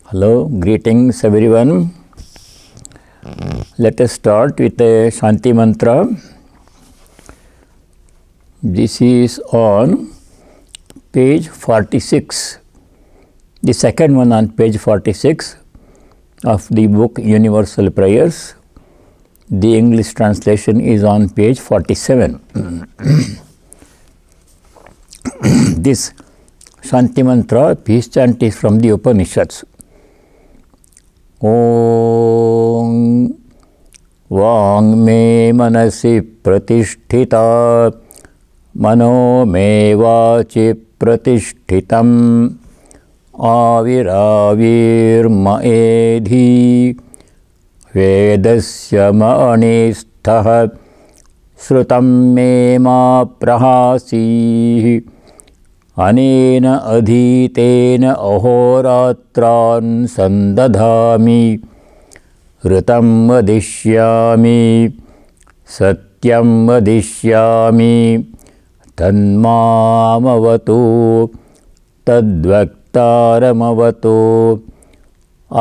Hello, greetings everyone. Let us start with a Shanti Mantra. This is on page 46, the second one on page 46 of the book Universal Prayers. The English translation is on page 47. This Shanti Mantra, peace chant, is from the Upanishads. Om Vang me manasi pratisthita mano me vachi pratishthitam aviravir maedhi vedasya maanistha srutam me ma prahasi anena adhitena ahoratran sandadhami ऋतं वदिष्यामि सत्यं वदिष्यामि तन्मामवतु तद्वक्तारमवतु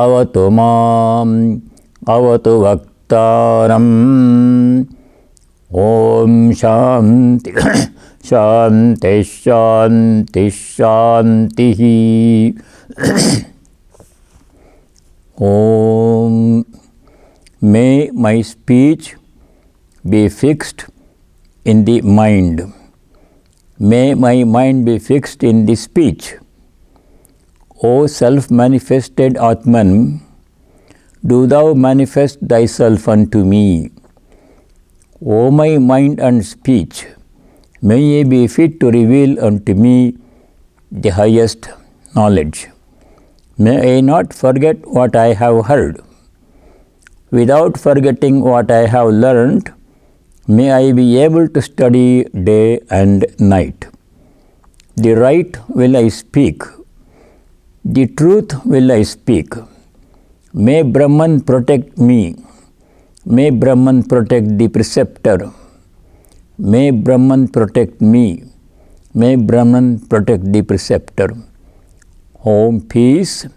अवतु माम् अवतु वक्तारम् ॐ शान्ति शान्ति शान्ति शान्तिः ॐ May my speech be fixed in the mind. May my mind be fixed in the speech. O self-manifested Atman, do thou manifest thyself unto me. O my mind and speech, may ye be fit to reveal unto me the highest knowledge. May I not forget what I have heard. Without forgetting what I have learned, may I be able to study day and night. The right will I speak. The truth will I speak. May Brahman protect me. May Brahman protect the preceptor. May Brahman protect me. May Brahman protect the preceptor. Om peace.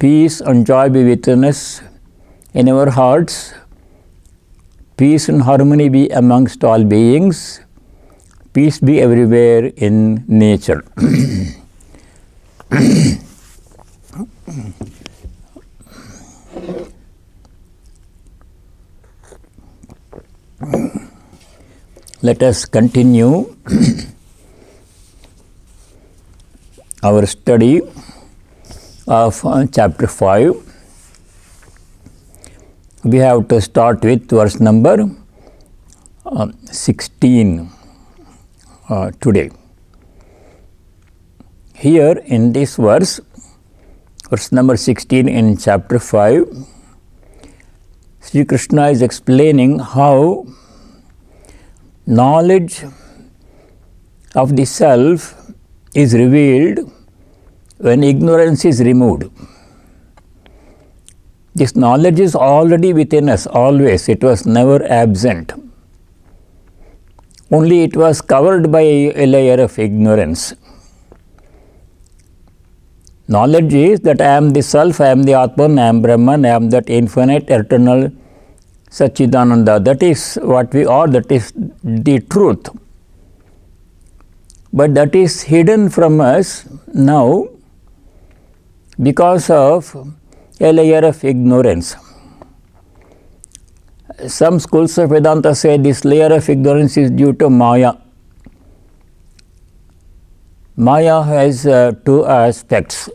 Peace and joy be within us. In our hearts, peace and harmony be amongst all beings, peace be everywhere in nature. Let us continue our study of chapter 5. We have to start with verse number 16 today. Here in this verse number 16 in chapter 5, Sri Krishna is explaining how knowledge of the self is revealed when ignorance is removed. This knowledge is already within us, always. It was never absent. Only it was covered by a layer of ignorance. Knowledge is that I am the Self, I am the Atman, I am Brahman, I am that infinite, eternal Satchidananda. That is what we are, that is the truth. But that is hidden from us now because of a layer of ignorance. Some schools of Vedanta say this layer of ignorance is due to Maya. Maya has two aspects.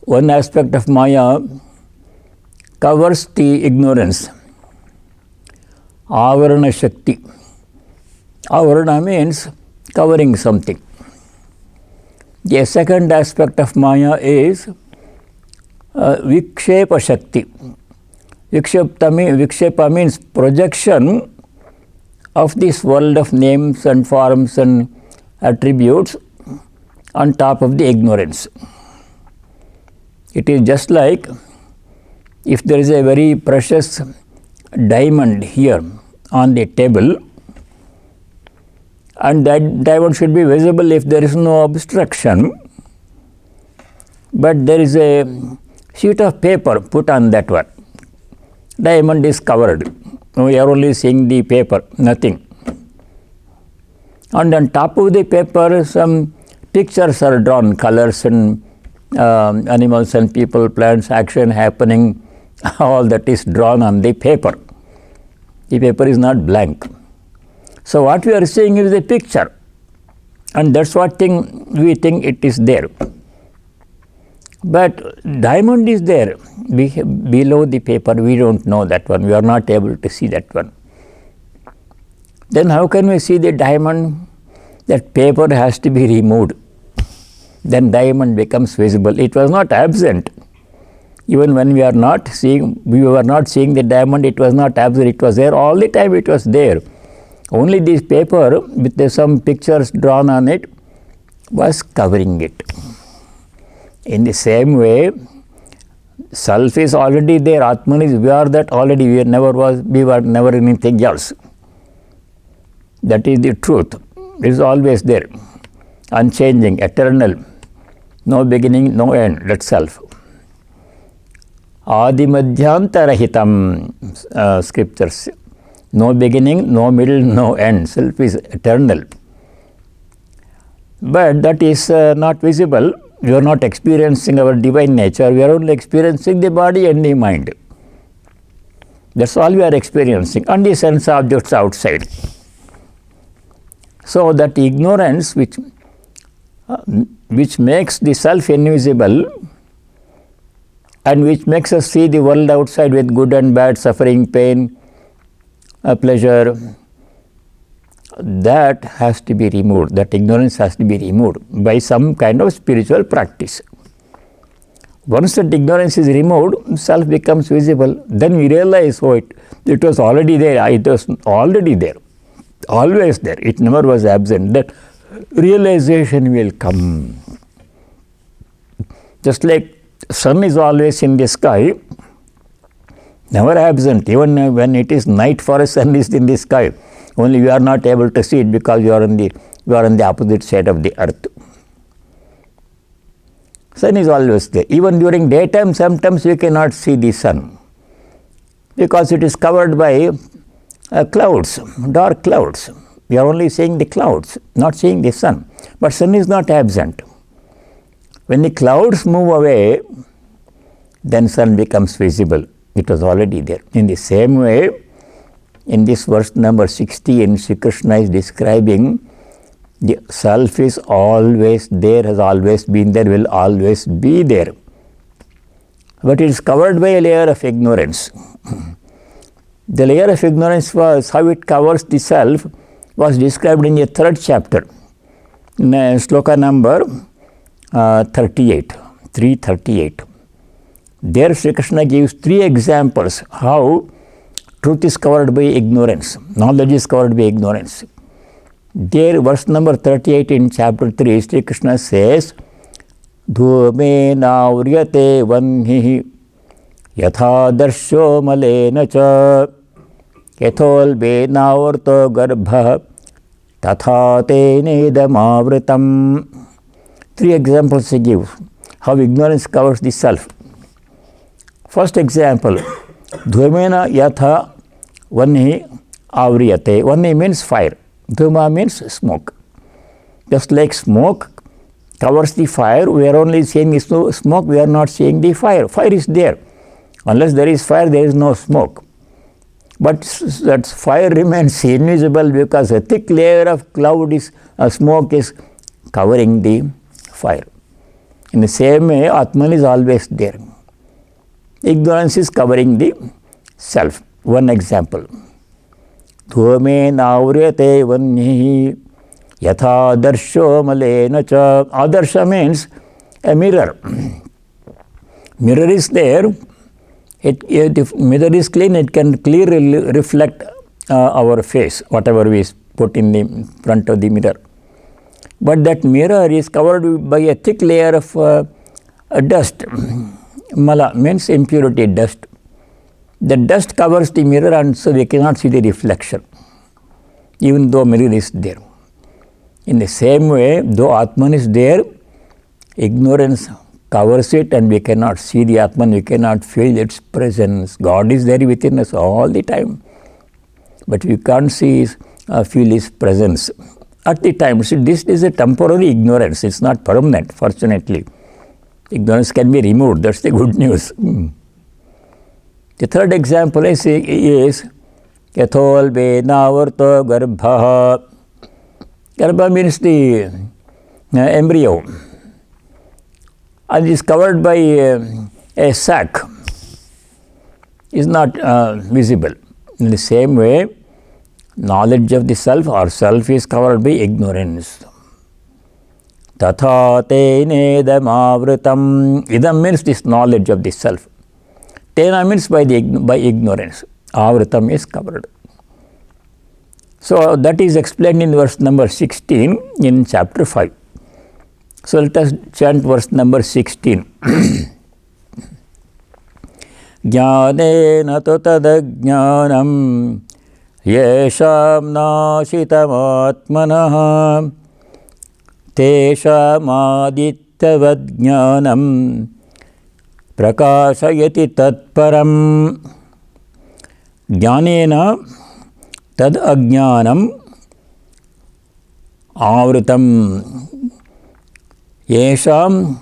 One aspect of Maya covers the ignorance. Avarana Shakti. Avarana means covering something. The second aspect of Maya is Vikshepa Shakti. Vikshepa means projection of this world of names and forms and attributes on top of the ignorance. It is just like if there is a very precious diamond here on the table, and that diamond should be visible if there is no obstruction. but there is a sheet of paper put on that one. Diamond is covered. We are only seeing the paper, nothing. And on top of the paper, some pictures are drawn, colors and animals and people, plants, action happening, all that is drawn on the paper. The paper is not blank. So what we are seeing is a picture, and that's what we think it is there. But diamond is there below the paper. We don't know that one. We are not able to see that one. Then how can we see the diamond? That paper has to be removed. Then diamond becomes visible. It was not absent. Even when we were not seeing the diamond, it was not absent. It was there all the time. It was there. Only this paper with some pictures drawn on it was covering it. In the same way, self is already there. Atman is, we are that already. We were never anything else. That is the truth. It is always there, unchanging, eternal, no beginning, no end. That's self. Adi Madhyantarahitam, scriptures. No beginning, no middle, no end. Self is eternal. But that is not visible. We are not experiencing our divine nature. We are only experiencing the body and the mind. That's all we are experiencing, and the sense objects outside. So that ignorance which makes the self invisible and which makes us see the world outside with good and bad, suffering, pain, pleasure, that has to be removed. That ignorance has to be removed by some kind of spiritual practice. Once that ignorance is removed, self becomes visible. Then we realize, oh, it was already there. It was already there. Always there. It never was absent. That realization will come. Just like sun is always in the sky, never absent. Even when it is night for us, sun is in the sky. Only we are not able to see it because we are on the opposite side of the earth. Sun is always there. Even during daytime, sometimes we cannot see the sun because it is covered by clouds, dark clouds. We are only seeing the clouds, not seeing the sun. But sun is not absent. When the clouds move away, then sun becomes visible. It was already there. In the same way, in this verse number 16, Sri Krishna is describing the self is always there, has always been there, will always be there. But it is covered by a layer of ignorance. The layer of ignorance was how it covers the self was described in the 3rd chapter, in sloka number 338. There Sri Krishna gives 3 examples how truth is covered by ignorance, knowledge is covered by ignorance. There, verse number 38 in chapter 3, Sri Krishna says, Dhumena uryate vanhi yatha darsho malena cha yathol benavarto garbha tatha tenedamavritam. 3 examples he gives how ignorance covers the self. First example, Dhumena yatha vanhi avriyate. Vanhi means fire. Dhuma means smoke. Just like smoke covers the fire, we are only seeing smoke, we are not seeing the fire. Fire is there. Unless there is fire, there is no smoke. But that fire remains invisible because a thick layer of smoke is covering the fire. In the same way, Atman is always there. Ignorance is covering the self. One example. Dhume navriyate vanhi yatha darsho malena cha. Adarsha means a mirror. Mirror is there. If mirror is clean, it can clearly reflect our face, whatever we put in the front of the mirror. But that mirror is covered by a thick layer of dust. Mala means impurity, dust. The dust covers the mirror and so we cannot see the reflection, even though mirror is there. In the same way, though Atman is there, ignorance covers it and we cannot see the Atman, we cannot feel its presence. God is there within us all the time, but we can't see feel His presence at the time. So this is a temporary ignorance, it's not permanent, fortunately. Ignorance can be removed, that's the good news. The third example is Yathol Venavarto Garbha. Garbha means the embryo, and is covered by a sac, is not visible. In the same way, knowledge of the self or self is covered by ignorance. Tatha tenedam avritam. Idam means this knowledge of the self. Tena means by ignorance. Avritam is covered. So that is explained in verse number 16 in chapter 5. So let us chant verse number 16. Jnanena tu tadajnanam yesham nashitam atmanah tesham adityavad jnanam prakashayati tatparam. Jnanena tad ajnanam avritam yesham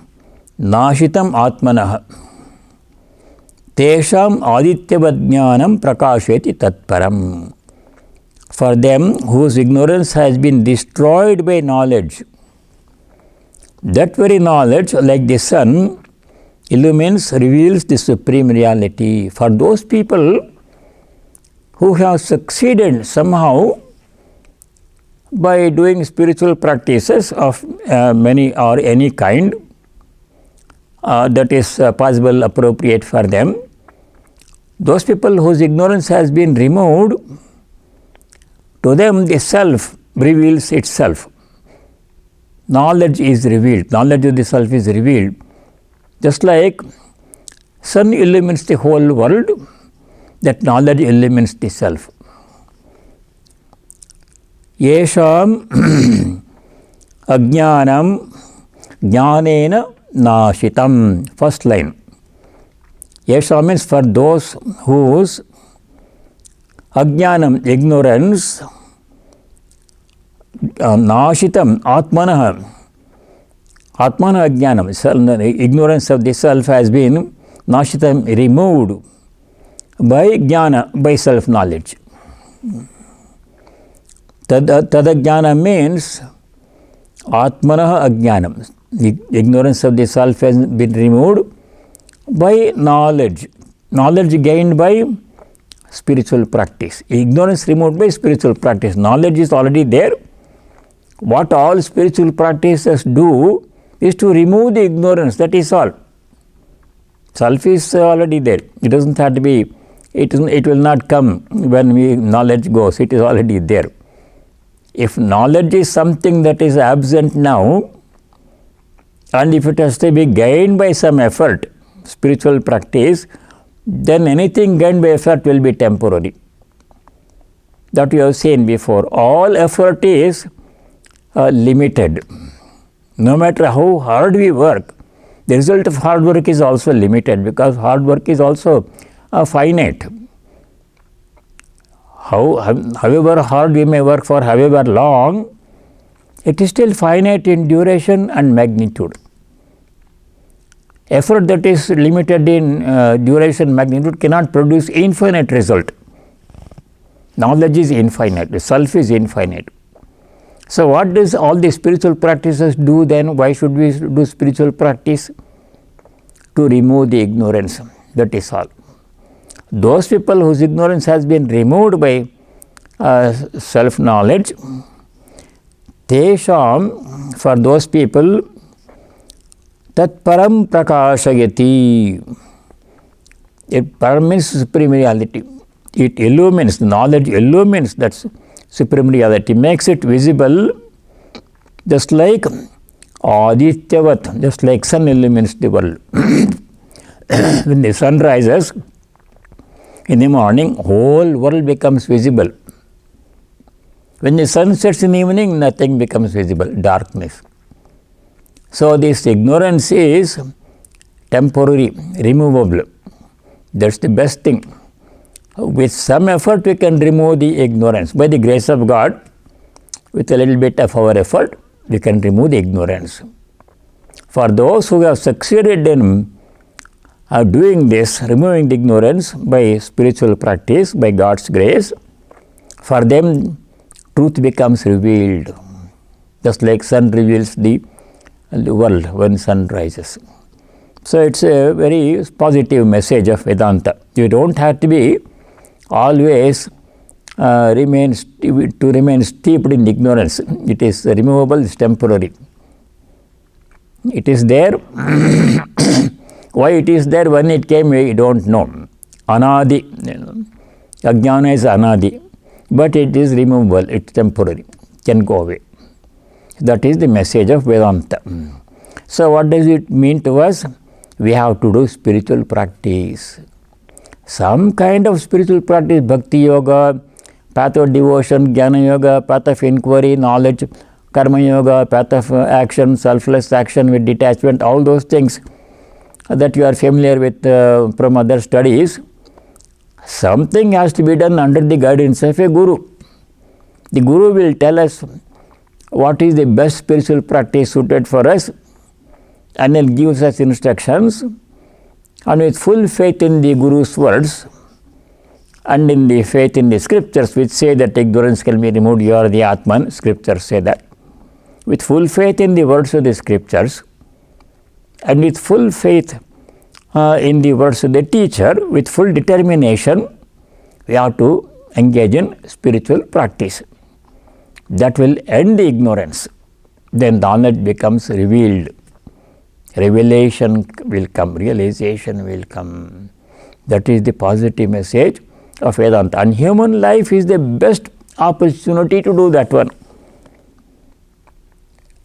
nashitam atmanah tesham adityavad jnanam prakashayati tatparam. For them whose ignorance has been destroyed by knowledge, that very knowledge, like the sun, illumines, reveals the supreme reality. For those people who have succeeded somehow by doing spiritual practices of many or any kind that is possible, appropriate for them, those people whose ignorance has been removed, to them the self reveals itself. Knowledge is revealed. Knowledge of the self is revealed. Just like sun illumines the whole world, that knowledge illumines the self. Yesham ajnanam jnanena nashitam. First line. Yesham means for those whose ajnanam, ignorance, nashitam, atmanah, atmana ajnanam, ignorance of the self has been nashitam, removed by jnana, by self-knowledge. Tadajnana means atmanah ajnanam. Ignorance of the self has been removed by knowledge. Knowledge gained by spiritual practice. Ignorance removed by spiritual practice. Knowledge is already there. What all spiritual practices do is to remove the ignorance, that is all. Self is already there. It doesn't have to be, it will not come when knowledge goes, it is already there. If knowledge is something that is absent now, and if it has to be gained by some effort, spiritual practice, then anything gained by effort will be temporary. That we have seen before. All effort is limited. No matter how hard we work, the result of hard work is also limited, because hard work is also finite. However hard we may work for however long, it is still finite in duration and magnitude. Effort that is limited in duration, magnitude cannot produce infinite result. Knowledge is infinite, the self is infinite. So what does all the spiritual practices do then? Why should we do spiritual practice? To remove the ignorance, that is all. Those people whose ignorance has been removed by self-knowledge, tesham, for those people, tatparam prakashayati. Param means supreme reality. It illumines, knowledge illumines that supreme reality, makes it visible, just like adityavat, just like sun illumines the world. When the sun rises in the morning, whole world becomes visible. When the sun sets in the evening, nothing becomes visible, darkness. So this ignorance is temporary, removable. That's the best thing. With some effort, we can remove the ignorance. By the grace of God, with a little bit of our effort, we can remove the ignorance. For those who have succeeded in doing this, removing the ignorance by spiritual practice, by God's grace, for them truth becomes revealed. Just like sun reveals the world when sun rises. So it's a very positive message of Vedanta. You don't have to be always remain steeped in ignorance. It is removable, it's temporary. It is there. Why it is there, when it came, we don't know. Anadi. Ajnana is anadi. But it is removable, it's temporary, can go away. That is the message of Vedanta. So what does it mean to us? We have to do spiritual practice. Some kind of spiritual practice, bhakti yoga, path of devotion, jnana yoga, path of inquiry, knowledge, karma yoga, path of action, selfless action with detachment, all those things that you are familiar with from other studies. Something has to be done under the guidance of a guru. The guru will tell us what is the best spiritual practice suited for us, and then gives us instructions, and with full faith in the guru's words and in the faith in the scriptures which say that ignorance can be removed, you are the Atman, scriptures say that. With full faith in the words of the scriptures and with full faith in the words of the teacher, with full determination, we have to engage in spiritual practice. That will end the ignorance. Then knowledge becomes revealed. Revelation will come, realization will come. That is the positive message of Vedanta. And human life is the best opportunity to do that one.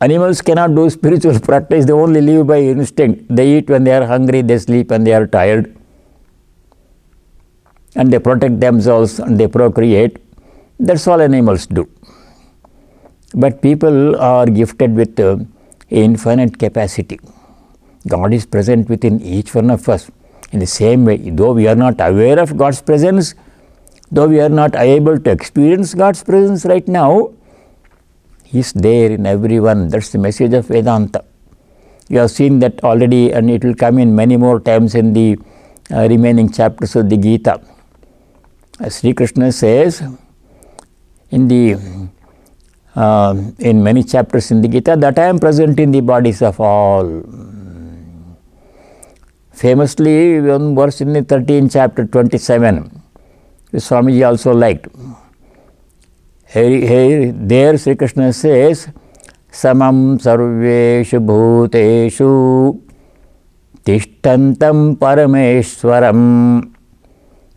Animals cannot do spiritual practice, they only live by instinct. They eat when they are hungry, they sleep when they are tired. And they protect themselves and they procreate. That's all animals do. But people are gifted with infinite capacity. God is present within each one of us. In the same way, though we are not aware of God's presence, though we are not able to experience God's presence right now, He is there in everyone. That's the message of Vedanta. You have seen that already, and it will come in many more times in the remaining chapters of the Gita. Sri Krishna says in many chapters in the Gita that I am present in the bodies of all. Famously, one verse in the 13th chapter 27, Swamiji also liked. There Sri Krishna says, Samam sarveshu bhuteshu tishtantam parameshwaram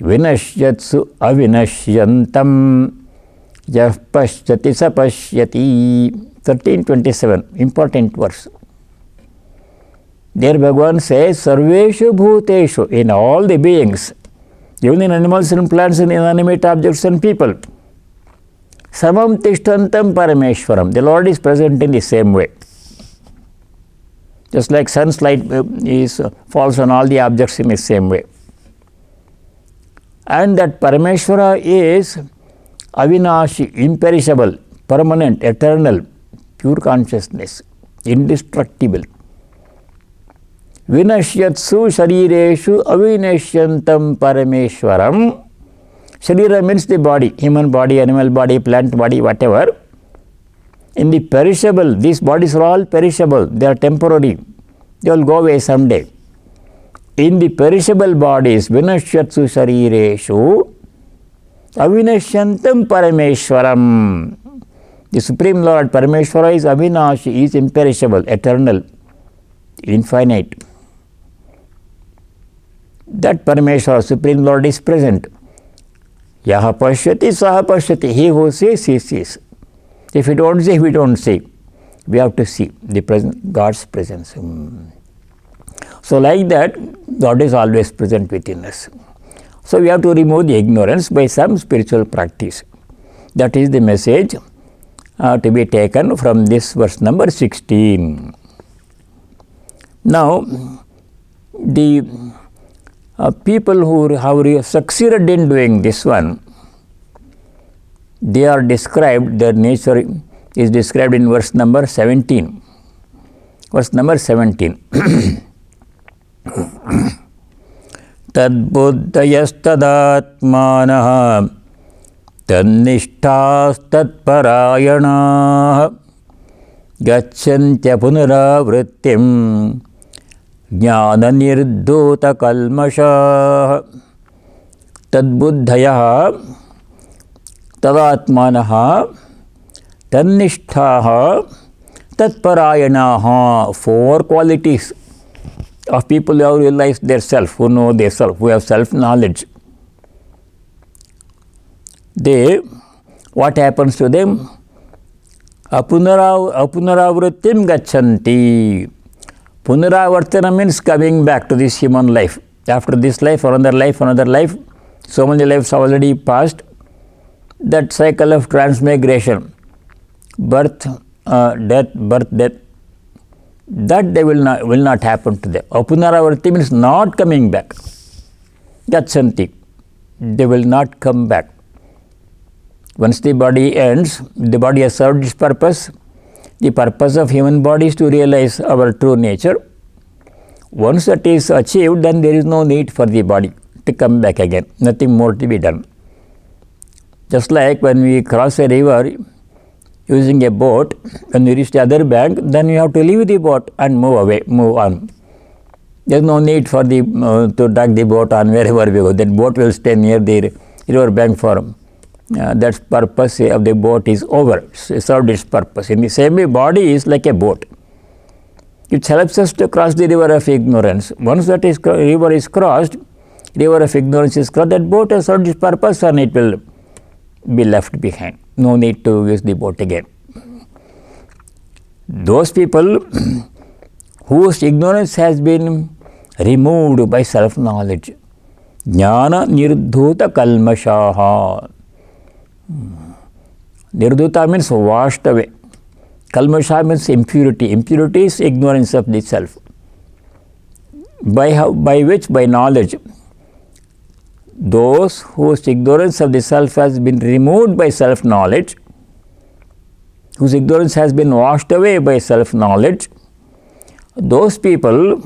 vinashyatsu avinashyantam yah pashyati sapashyati. 13:27, important verse. There Bhagavan says, Sarveshu bhuteshu, in all the beings, even in animals and plants and inanimate objects and people. Samam tishtantam parameshwaram. The Lord is present in the same way. Just like sun's light falls on all the objects in the same way. And that Parameshwara is avinashi, imperishable, permanent, eternal, pure consciousness, indestructible. Vinashyatsu sharireshu avinashyantam parameshwaram. Sharira means the body, human body, animal body, plant body, whatever. In the perishable, these bodies are all perishable, they are temporary, they will go away someday. In the perishable bodies, vinashyatsu sharireshu avinashyantam parameshwaram. The Supreme Lord Parameshwara is avinashi, is imperishable, eternal, infinite. That Parameshwara, Supreme Lord, is present. Yaha pashyati, saha pashyati. He who sees, he sees. If we don't see, we don't see. We have to see the God's presence. So like that, God is always present within us. So we have to remove the ignorance by some spiritual practice. That is the message to be taken from this verse number 16. Now, the people who have succeeded in doing this one, they are described, their nature is described in verse number 17. Verse number 17. Tadbuddhayasthadatmanah tannishthasthatparayanaah gacchantya punaravrittim jnana nirdhota kalmashaah. Tadbuddhayah tadatmanah tannishthah tatparayanaah. Four qualities of people who have realized their self, who know their self, who have self-knowledge. They, what happens to them? Apunaravrittim gacchanti. Punaravartana means coming back to this human life. After this life, another life, another life. So many lives have already passed. That cycle of transmigration, birth, death, birth, death, that they will not happen to them. Apunaravarti means not coming back. Gacchanti. They will not come back. Once the body ends, the body has served its purpose. The purpose of human body is to realize our true nature. Once that is achieved, then there is no need for the body to come back again. Nothing more to be done. Just like when we cross a river using a boat, when we reach the other bank, then we have to leave the boat and move away, move on. There is no need for to drag the boat on wherever we go. That boat will stay near the river bank for that purpose of the boat is over. It served its purpose. In the same way, body is like a boat. It helps us to cross the river of ignorance. Once that river is crossed, river of ignorance is crossed, that boat has served its purpose and it will be left behind. No need to use the boat again. Those people whose ignorance has been removed by self-knowledge. Jnana nirdhuta kalmashaha. Nirdhuta means washed away. Kalmasha means impurity. Impurity is ignorance of the self. By which? By knowledge. Those whose ignorance of the self has been removed by self-knowledge, whose ignorance has been washed away by self-knowledge, those people,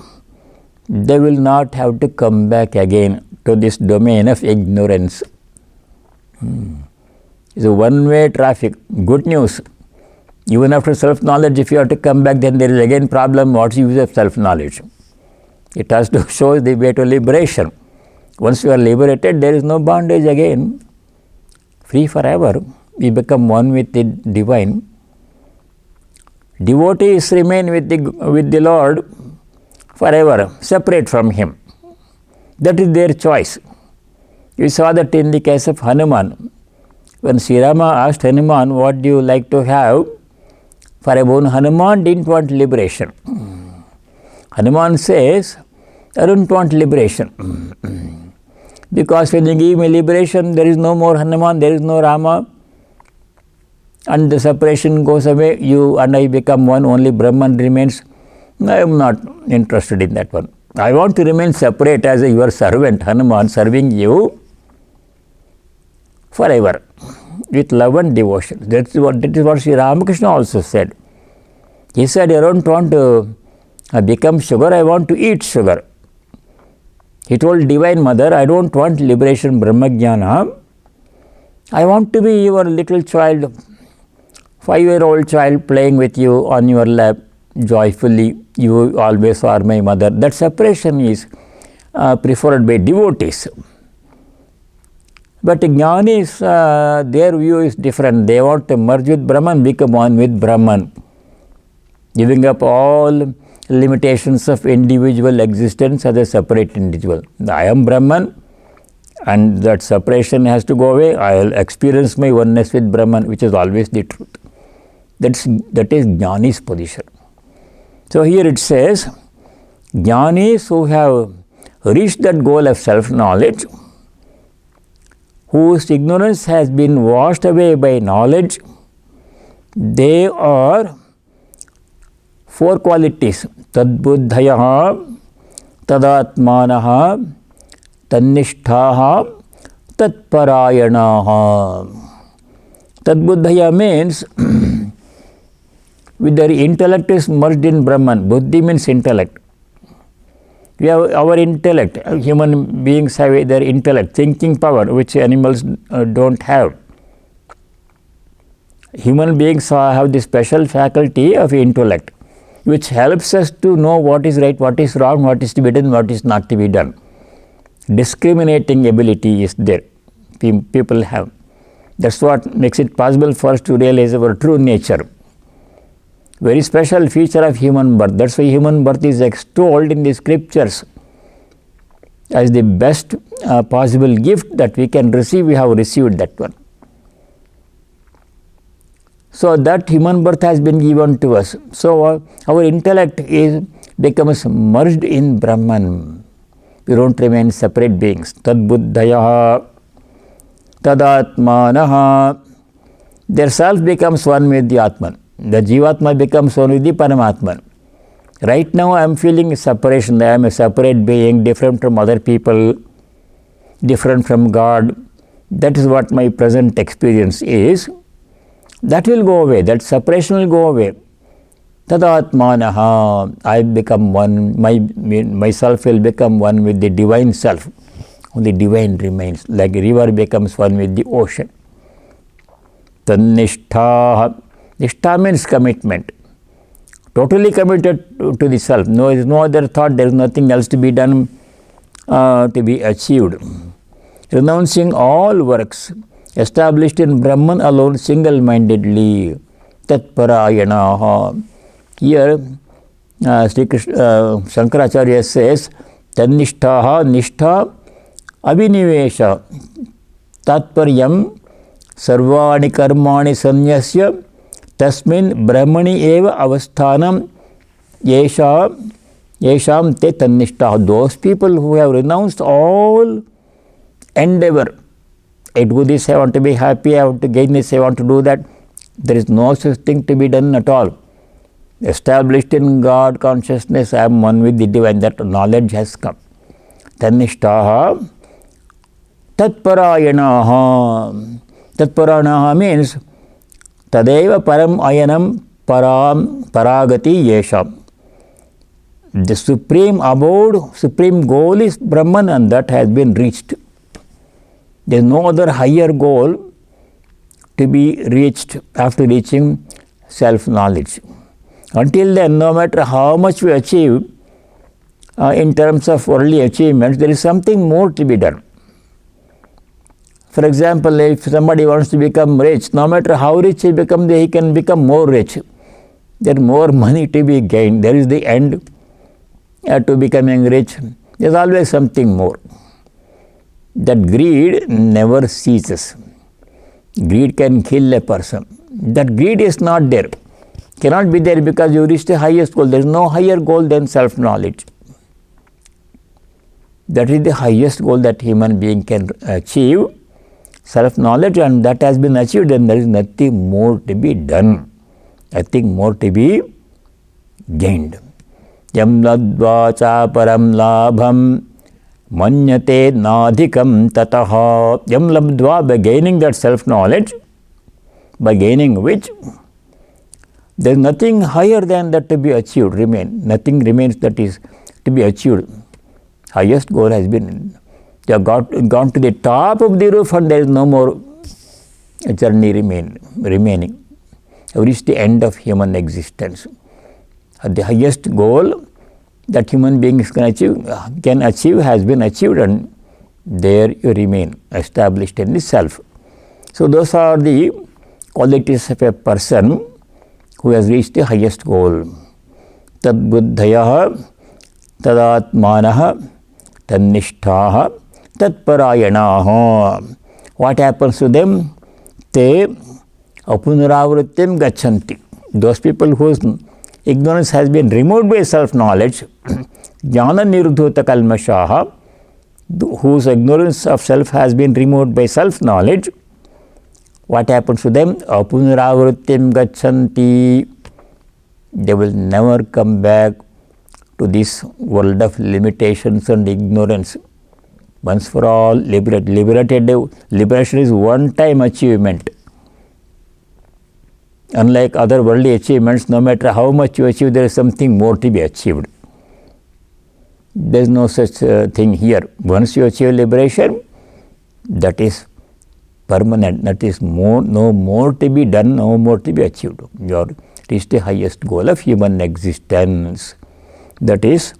they will not have to come back again to this domain of ignorance. It's a one-way traffic. Good news. Even after self-knowledge, if you have to come back, then there is again problem. What's the use of self-knowledge? It has to show the way to liberation. Once you are liberated, there is no bondage again. Free forever. We become one with the divine. Devotees remain with the Lord forever, separate from Him. That is their choice. We saw that in the case of Hanuman. When Sri Rama asked Hanuman, what do you like to have for a boon? Hanuman didn't want liberation. Hanuman says, I don't want liberation. Because when you give me liberation, there is no more Hanuman, there is no Rama, and the separation goes away, you and I become one, only Brahman remains. I am not interested in that one. I want to remain separate as your servant, Hanuman, serving you forever with love and devotion. That is what Sri Ramakrishna also said. He said, I don't want to become sugar, I want to eat sugar. He told Divine Mother, I don't want liberation, Brahmajnana. I want to be your little child, 5-year-old child playing with you on your lap joyfully. You always are my mother. That separation is preferred by devotees. But Jnanis, their view is different. They want to merge with Brahman, become one with Brahman, giving up all limitations of individual existence as a separate individual. I am Brahman, and that separation has to go away. I will experience my oneness with Brahman, which is always the truth. That is Jnani's position. So here it says, Jnanis who have reached that goal of self-knowledge, whose ignorance has been washed away by knowledge, they are 4 qualities. Tadbuddhayah tadatmanaha tannishtaha tatparayanaha. Tadbuddhaya means with their intellect is merged in Brahman. Buddhi means intellect. We have our intellect. Human beings have their intellect, thinking power, which animals don't have. Human beings have the special faculty of intellect, which helps us to know what is right, what is wrong, what is to be done, what is not to be done. Discriminating ability is there. People have. That's what makes it possible for us to realize our true nature. Very special feature of human birth. That's why human birth is extolled in the scriptures as the best possible gift that we can receive. We have received that one. So that human birth has been given to us. So our intellect becomes merged in Brahman. We don't remain separate beings. Tadbuddhayaha tadatmanaha. Their self becomes one with the Atman. The Jivatma becomes one with the Paramatman. Right now I am feeling separation. I am a separate being, different from other people, different from God. That is what my present experience is. That will go away. That separation will go away. Tadatmanaha. I become one. Myself will become one with the divine self. Only divine remains. Like a river becomes one with the ocean. Tannishtaha. Nishtha means commitment. Totally committed to the self. No, there is no other thought. There is nothing else to be done, to be achieved. Renouncing all works, established in Brahman alone, single-mindedly. Tatparayanaha. Here, Shankaracharya says, Tannishtaha, nishtha, abhinivesha, tatparyam, sarvani karmani sanyasya, tasmin brahmani eva avasthanam, yesham te tannishtaha. Those people who have renounced all endeavor, I do this, I want to be happy, I want to gain this, I want to do that. There is no such thing to be done at all. Established in God consciousness, I am one with the divine. That knowledge has come. Tannishtaha tatparayanaha. Tatparayanaha means tadeva param ayanam paragati yesham. The supreme abode, supreme goal is Brahman, and that has been reached. There is no other higher goal to be reached after reaching self-knowledge. Until then, no matter how much we achieve in terms of worldly achievements, there is something more to be done. For example, if somebody wants to become rich, no matter how rich he becomes, he can become more rich. There is more money to be gained. There is the end to becoming rich. There is always something more. That greed never ceases. Greed can kill a person. That greed is not there. Cannot be there because you reached the highest goal. There is no higher goal than self-knowledge. That is the highest goal that human being can achieve. Self-knowledge, and that has been achieved, and there is nothing more to be done. Nothing more to be gained. Yam ladva cha param labham manyate nadhikam tataha. Yam labdva, by gaining that self-knowledge, by gaining which there is nothing higher than that to be achieved, nothing remains that is to be achieved. Highest goal has been, you have gone to the top of the roof, and there is no more journey remaining. You have reached the end of human existence. The highest goal that human beings can achieve has been achieved, and there you remain, established in the self. So those are the qualities of a person who has reached the highest goal. Tadbuddhayaha tadatmanaha tannishtaha tatparayanaha. What happens to them? Te apunravrittim gachanti. Those people whose ignorance has been removed by self-knowledge, jnana niruddhota kalmashaha, whose ignorance of self has been removed by self-knowledge, what happens to them? Apunravrittim gachanti. They will never come back to this world of limitations and ignorance. Once for all, liberation is one-time achievement. Unlike other worldly achievements, no matter how much you achieve, there is something more to be achieved. There is no such thing here. Once you achieve liberation, that is permanent, that is no more to be done, no more to be achieved. You have reached the highest goal of human existence. That is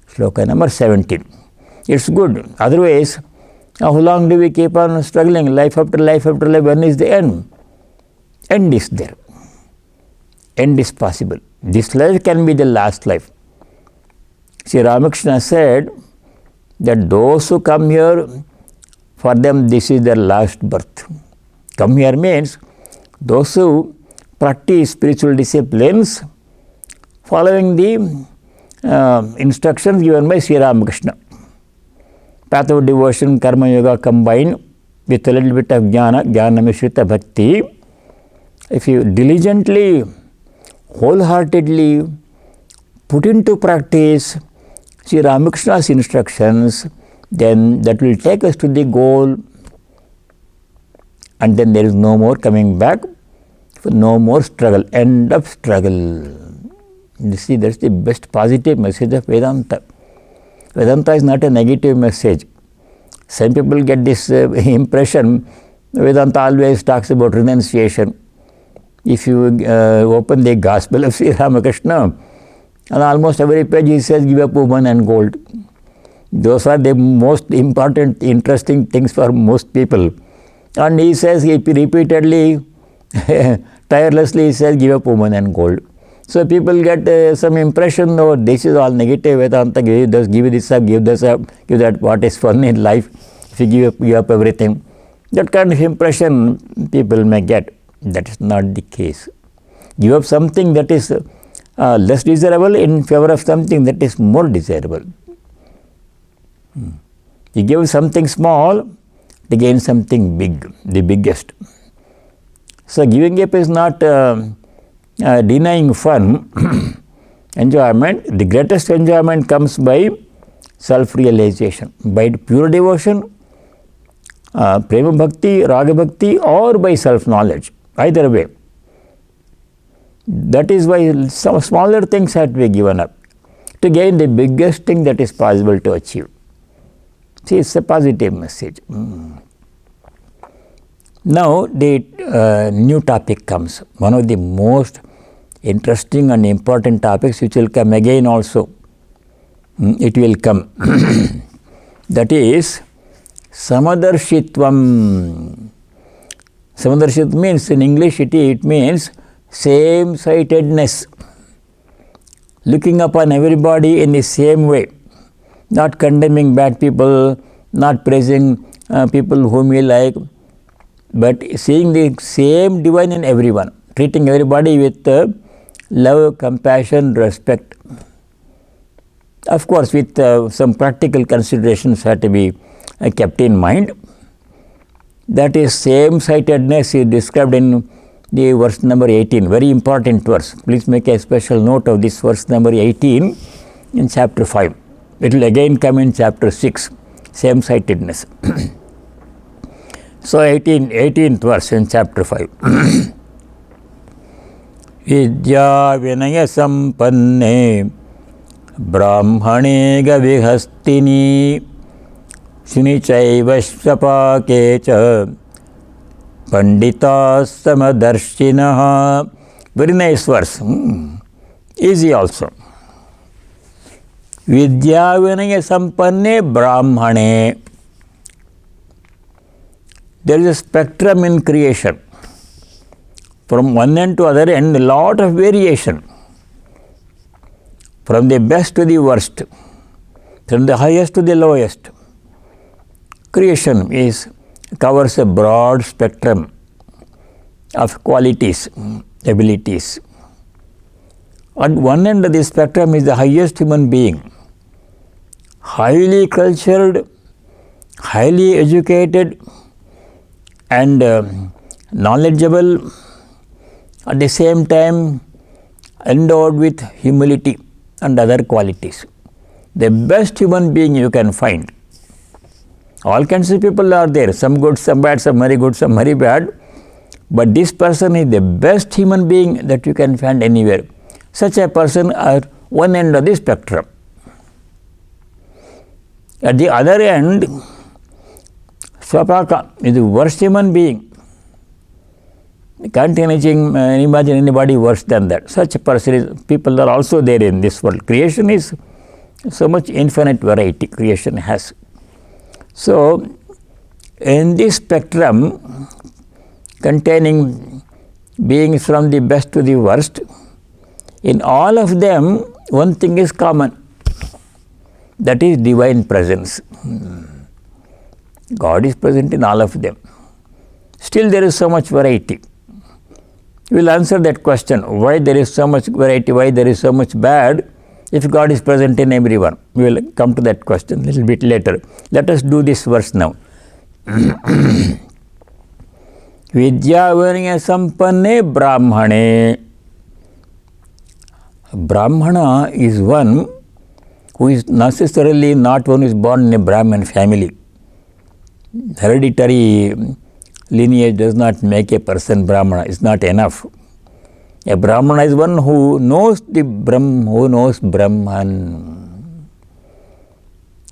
Shloka number 17. It's good. Otherwise, how long do we keep on struggling? Life after life after life, when is the end? End is there. End is possible. This life can be the last life. Sri Ramakrishna said that those who come here, for them this is their last birth. Come here means those who practice spiritual disciplines following the instructions given by Sri Ramakrishna. Path of devotion, karma yoga combined with a little bit of jnana mishrita bhakti. If you diligently, wholeheartedly put into practice Sri Ramakrishna's instructions, then that will take us to the goal, and then there is no more coming back, no more struggle, end of struggle. You see, that's the best positive message of Vedanta. Vedanta is not a negative message. Some people get this impression, Vedanta always talks about renunciation. If you open the Gospel of Sri Ramakrishna, on almost every page he says, give up woman and gold. Those are the most important, interesting things for most people. And he says, he repeatedly, tirelessly, he says, give up woman and gold. So people get some impression, oh, this is all negative, Vedanta, give this up, give this up, give that, what is fun in life, if you give up everything. That kind of impression people may get. That is not the case. Give up something that is less desirable in favor of something that is more desirable. You give something small to gain something big, the biggest. So giving up is not denying fun, enjoyment. The greatest enjoyment comes by self-realization, by pure devotion, prema bhakti, raga bhakti, or by self-knowledge. Either way. That is why some smaller things have to be given up to gain the biggest thing that is possible to achieve. See, it's a positive message. Now, the new topic comes. One of the most interesting and important topics which will come again also. It will come. That is Samadarshitvam. Samadarshit means, in English it means same-sightedness. Looking upon everybody in the same way. Not condemning bad people, not praising people whom we like, but seeing the same divine in everyone, treating everybody with love, compassion, respect. Of course, with some practical considerations have to be kept in mind. That is same-sightedness is described in the verse number 18, very important verse. Please make a special note of this verse number 18 in chapter 5. It will again come in chapter 6, same-sightedness. So 18th verse in chapter 5. Vidya vinaya sampanne brahmane gavihastini shunichaiva svapakecha pandita samadarshinaha. Very nice verse. Easy also. Vidya vinaya sampanne brahmane. There is a spectrum in creation. From one end to other end, a lot of variation. From the best to the worst. From the highest to the lowest. Creation covers a broad spectrum of qualities, abilities. At one end of the spectrum is the highest human being. Highly cultured, highly educated, and knowledgeable, at the same time endowed with humility and other qualities. the best human being you can find. All kinds of people are there, some good, some bad, some very good, some very bad. But this person is the best human being that you can find anywhere. Such a person at one end of the spectrum. At the other end, Swapaka is the worst human being. You can't imagine anybody worse than that. Such a person is, people are also there in this world. Creation is so much infinite variety, creation has. So, in this spectrum, containing beings from the best to the worst, in all of them, one thing is common. That is divine presence. God is present in all of them. Still there is so much variety. We will answer that question, why there is so much variety, why there is so much bad, if God is present in everyone. We will come to that question a little bit later. Let us do this verse now. Vidyavarnya sampanne brahmane. Brahmana is one who is necessarily not one who is born in a Brahman family. Hereditary lineage does not make a person Brahmana, it's not enough. A Brahmana is one who knows who knows Brahman.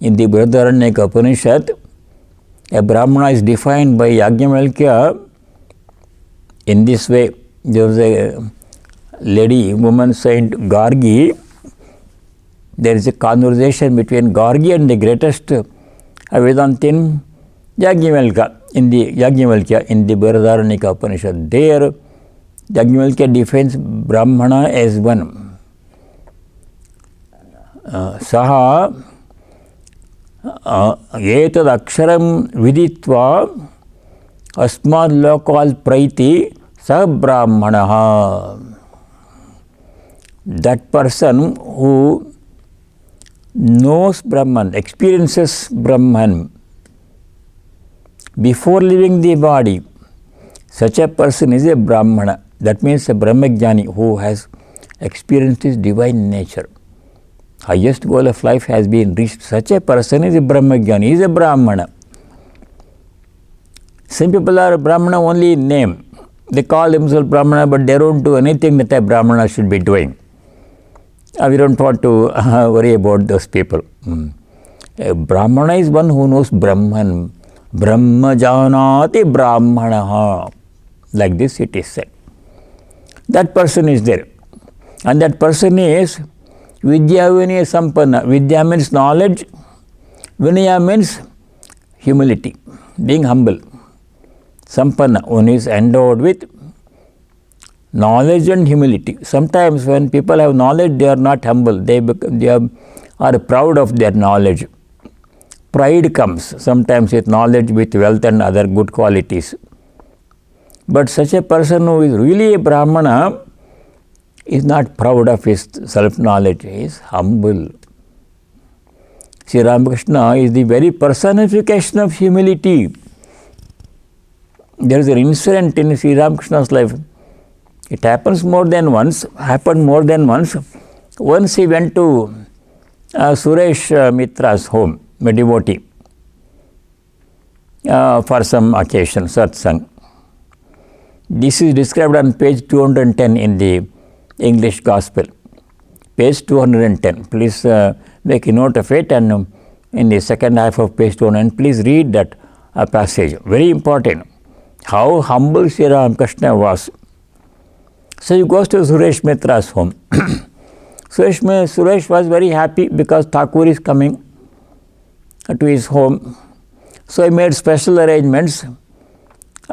In the Brihadaranyaka Upanishad, a Brahmana is defined by Yajnavalkya in this way. There was a lady, woman saint Gargi. There is a conversation between Gargi and the greatest Vedantin, Yajnavalkya, in the Brihadaranyaka Upanishad. There, Yajnavalkya defines Brahmana as one. Saha etad aksharam viditva asmad lokal praiti sa brahmanaha. That person who knows Brahman, experiences Brahman before leaving the body, such a person is a Brahmana. That means a Brahmajnani who has experienced his divine nature. Highest goal of life has been reached. Such a person is a Brahmajnani, he is a Brahmana. Some people are Brahmana only in name. They call themselves Brahmana, but they don't do anything that a Brahmana should be doing. We don't want to worry about those people. A Brahmana is one who knows Brahman. Brahma janati brahmanaha. Like this it is said. That person is there. And that person is Vidya Vinaya Sampanna. Vidya means knowledge. Vinaya means humility, being humble. Sampanna, one is endowed with knowledge and humility. Sometimes when people have knowledge, they are not humble. They are proud of their knowledge. Pride comes sometimes with knowledge, with wealth and other good qualities. But such a person who is really a Brahmana is not proud of his self-knowledge. He is humble. Sri Ramakrishna is the very personification of humility. There is an incident in Sri Ramakrishna's life. It happened more than once. Once he went to Suresh Mitra's home, a devotee, for some occasion, satsang. This is described on page 210 in the English Gospel. Page 210. Please make a note of it, and in the second half of page 210, please read that passage. Very important. How humble Sri Ramakrishna was. So he goes to Suresh Mitra's home. Suresh was very happy because Thakur is coming to his home. So he made special arrangements.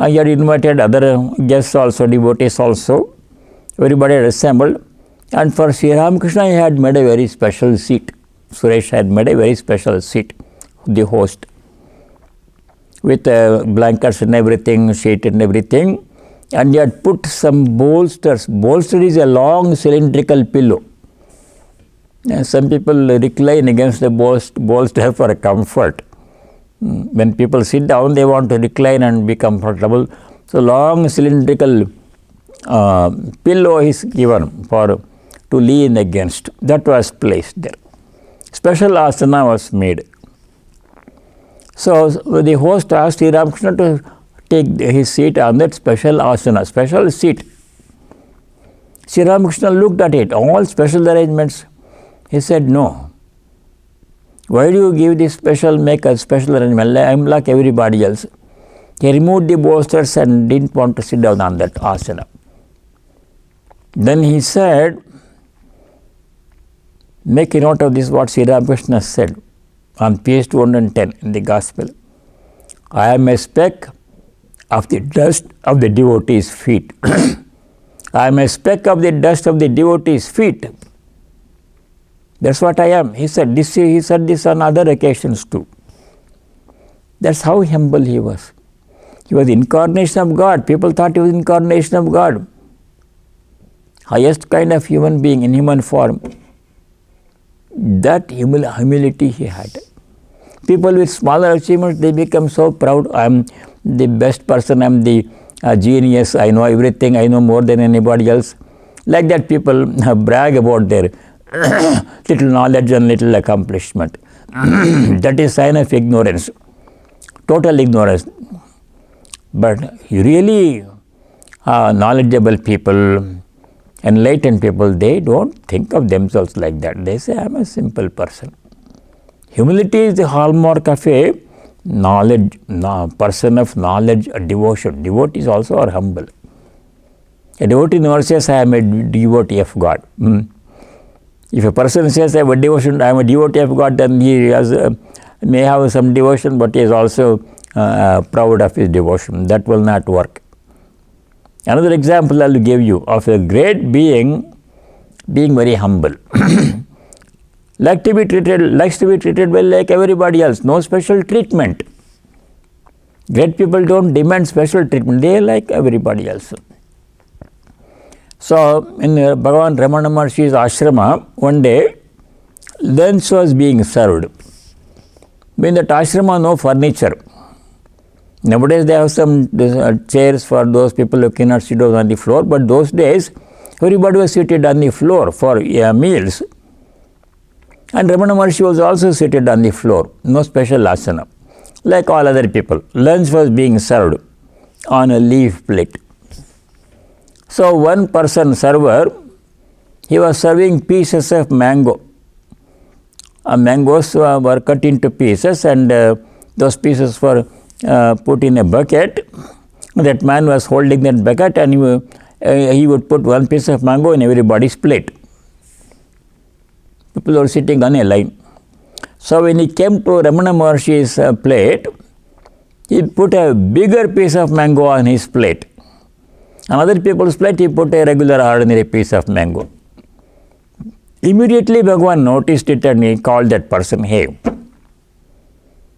He had invited other guests also, devotees also. Everybody had assembled. And for Sri Ramakrishna, he had made a very special seat. Suresh had made a very special seat, the host, with blankets and everything, sheet and everything. And he had put some bolsters. Bolster is a long cylindrical pillow. And some people recline against the bolster for comfort. When people sit down, they want to recline and be comfortable. So long cylindrical pillow is given to lean against. That was placed there. special asana was made. So the host asked Sri Ramakrishna to take his seat on that special asana, special seat. Sri Ramakrishna looked at it, all special arrangements. He said, no. Why do you give this special, make a special arrangement? I am like everybody else. He removed the bolsters and didn't want to sit down on that asana. Then he said, make a note of this, what Sri Ramakrishna said on page 210 in the Gospel. I am a speck of the dust of the devotee's feet. I am a speck of the dust of the devotee's feet. That's what I am. He said this on other occasions too. That's how humble he was. He was the incarnation of God. People thought he was the incarnation of God. Highest kind of human being in human form. That humility he had. People with smaller achievements, they become so proud. I am the best person, I am the genius, I know everything, I know more than anybody else. Like that people brag about their little knowledge and little accomplishment. That is sign of ignorance, total ignorance. But really knowledgeable people, enlightened people, they don't think of themselves like that. They say, I am a simple person. Humility is the hallmark of a person of knowledge, a devotion. Devotees also are humble. A devotee never says, I am a devotee of God. If a person says, I am a devotee of God, then he may have some devotion, but he is also proud of his devotion. That will not work. Another example I will give you of a great being being very humble. Likes to be treated well like everybody else. No special treatment. Great people don't demand special treatment. They like everybody else. So in Bhagavan Ramana Maharshi's ashrama, one day lunch was being served. In that ashrama, no furniture. Nowadays they have some chairs for those people who cannot sit down on the floor, but those days everybody was seated on the floor for meals. And Ramana Maharshi was also seated on the floor, no special asana, like all other people. Lunch was being served on a leaf plate. So one person, server, he was serving pieces of mango. Mangoes were cut into pieces, and those pieces were put in a bucket. That man was holding that bucket, and he would put one piece of mango in everybody's plate. People were sitting on a line. So when he came to Ramana Maharshi's plate, he put a bigger piece of mango on his plate. On other people's plate, he put a regular ordinary piece of mango. Immediately Bhagavan noticed it and he called that person, hey,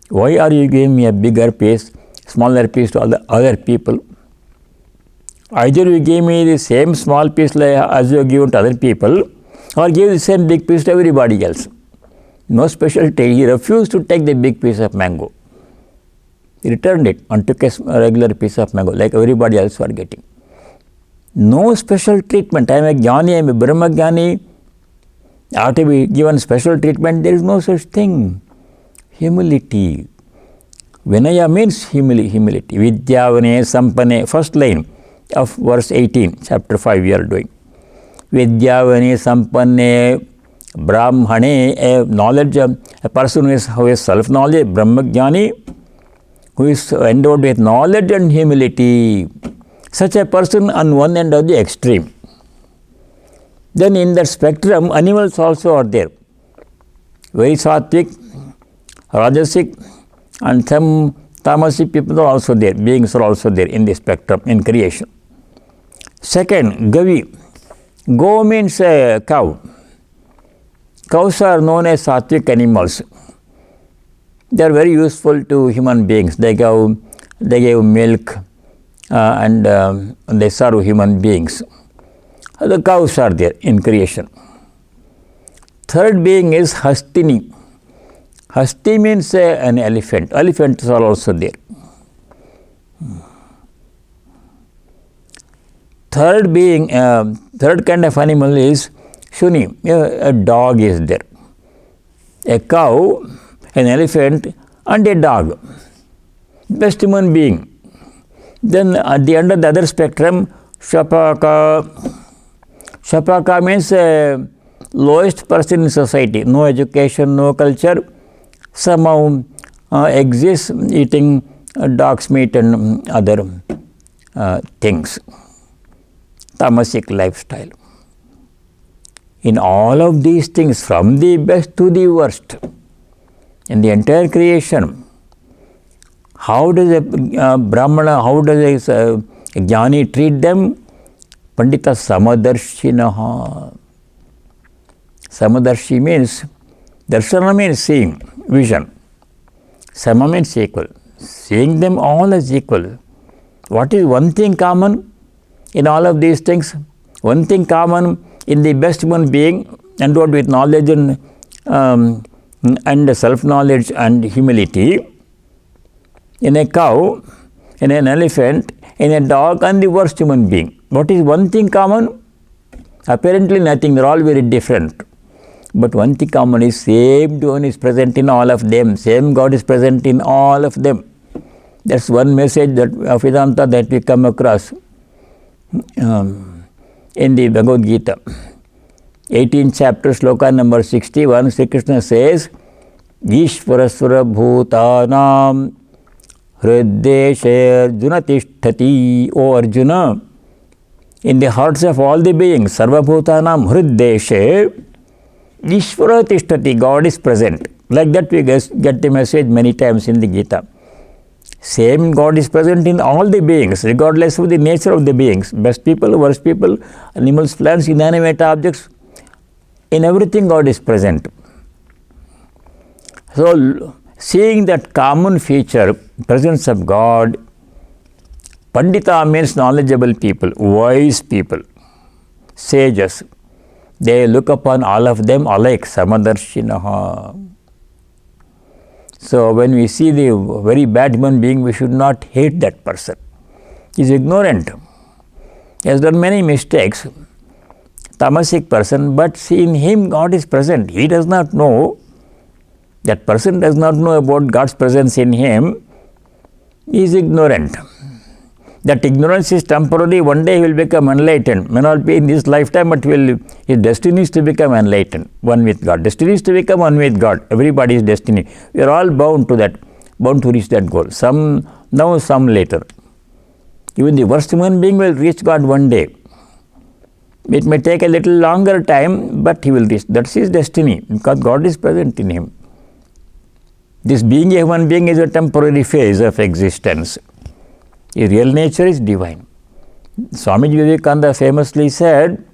why are you giving me a bigger piece, smaller piece to all the other people? Either you give me the same small piece as you give to other people, or give the same big piece to everybody else. No special taste. He refused to take the big piece of mango. He returned it and took a regular piece of mango like everybody else were getting. No special treatment. I am a jnani, I am a brahmajnani. I have to be given special treatment. There is no such thing. Humility. Vinaya means humility. Vidyavane sampane. First line of verse 18, chapter 5 we are doing. Vidyavane sampanne brahmane, a knowledge, a person who is self-knowledge, brahmajnani, who is endowed with knowledge and humility. Such a person on one end of the extreme. Then in that spectrum, animals also are there. Very sattvic, rajasic, and some tamasic people are also there. Beings are also there in the spectrum in creation. Second, gavi. Go means a cow. Cows are known as sattvic animals. They are very useful to human beings. They give milk and they serve human beings. The cows are there in creation. Third being is Hastini. Hasti means an elephant. Elephants are also there. Third being, third kind of animal is Shuni. A dog is there. a cow, an elephant, and a dog. Best human being. Then at the end of the other spectrum, Shapaka. Shapaka means lowest person in society. No education, no culture. Somehow exists eating dog's meat and other things. Tamasic lifestyle. In all of these things, from the best to the worst, in the entire creation, how does a Brahmana, how does a Jnani treat them? Pandita Samadarshinaha. Samadarshi means, Darshana means seeing, vision. Sama means equal. Seeing them all as equal. What is one thing common in all of these things? One thing common in the best human being, endowed with knowledge and self-knowledge and humility, in a cow, in an elephant, in a dog, and the worst human being. What is one thing common? Apparently nothing, they are all very different. But one thing common is same one is present in all of them, same God is present in all of them. That's one message that of Vedanta that we come across in the Bhagavad Gita. 18th chapter, sloka number 61, Sri Krishna says, Ishvarasvara bhutanam hriddeshe Arjuna tishtati. O Arjuna, in the hearts of all the beings, sarva bhutanam hriddeshe, Ishvara tishtati, God is present. Like that we get the message many times in the Gita. Same God is present in all the beings, regardless of the nature of the beings. Best people, worst people, animals, plants, inanimate objects. In everything God is present. So, seeing that common feature, presence of God, Pandita means knowledgeable people, wise people, sages. They look upon all of them alike, Samadarshinaha. So, when we see the very bad human being, we should not hate that person. He is ignorant. He has done many mistakes. Tamasic person, but see, in him God is present. He does not know. That person does not know about God's presence in him. He is ignorant. That ignorance is temporary. One day he will become enlightened. May not be in this lifetime, but his destiny is to become enlightened, one with God. Destiny is to become one with God. Everybody's destiny. We are all bound to that, bound to reach that goal. Some now, some later. Even the worst human being will reach God one day. It may take a little longer time, but he will reach. That's his destiny, because God is present in him. This being a human being is a temporary phase of existence. His real nature is divine. Swami Vivekananda famously said,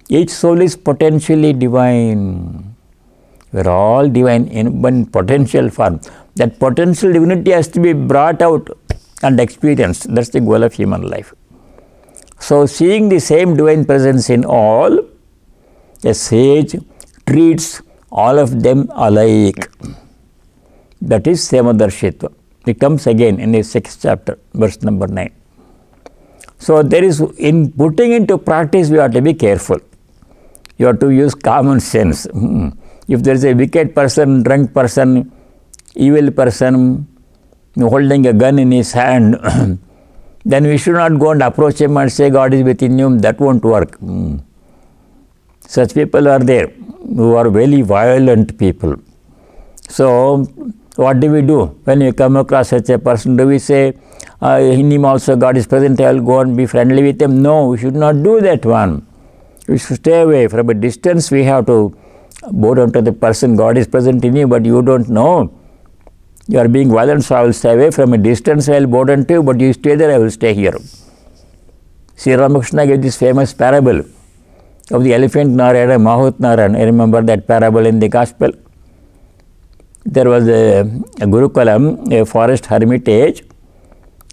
each soul is potentially divine. We are all divine in one potential form. That potential divinity has to be brought out and experienced. That's the goal of human life. So, seeing the same divine presence in all, a sage treats all of them alike. That is Samadarshitva. It comes again in the 6th chapter, verse number 9. So, there is, in putting into practice, we have to be careful. You have to use common sense. If there is a wicked person, drunk person, evil person, holding a gun in his hand, then we should not go and approach him and say, God is within you. That won't work. Such people are there who are very violent people. So, what do we do when we come across such a person? Do we say, in him also God is present, I will go and be friendly with him? No, we should not do that one. We should stay away. From a distance, we have to bow down to the person. God is present in you, but you don't know. You are being violent, so I will stay away. From a distance, I will bow down to you, but you stay there, I will stay here. Sri Ramakrishna gave this famous parable of the elephant Narayana, Mahut Narayana. I remember that parable in the Gospel. There was a Gurukulam, a forest hermitage,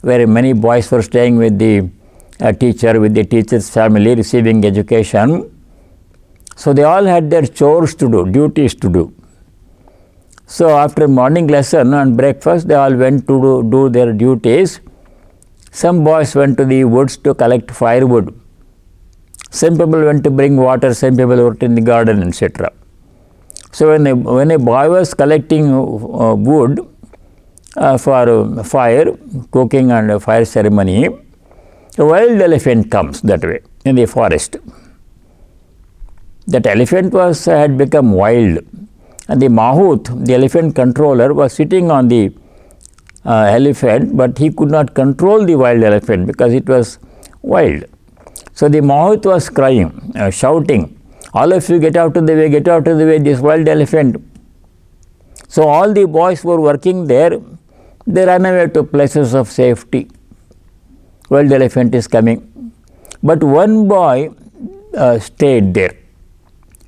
where many boys were staying with the teacher, with the teacher's family, receiving education. So, they all had their chores to do, duties to do. So, after morning lesson and breakfast, they all went to do their duties. Some boys went to the woods to collect firewood. Some people went to bring water, some people worked in the garden, etc. So when a boy was collecting wood for fire, cooking and fire ceremony, a wild elephant comes that way in the forest. That elephant had become wild, and the mahout, the elephant controller, was sitting on the elephant, but he could not control the wild elephant because it was wild. So the mahout was crying, shouting, "All of you get out of the way, get out of the way, this wild elephant." So all the boys who were working there, they ran away to places of safety. Wild elephant is coming. But one boy stayed there,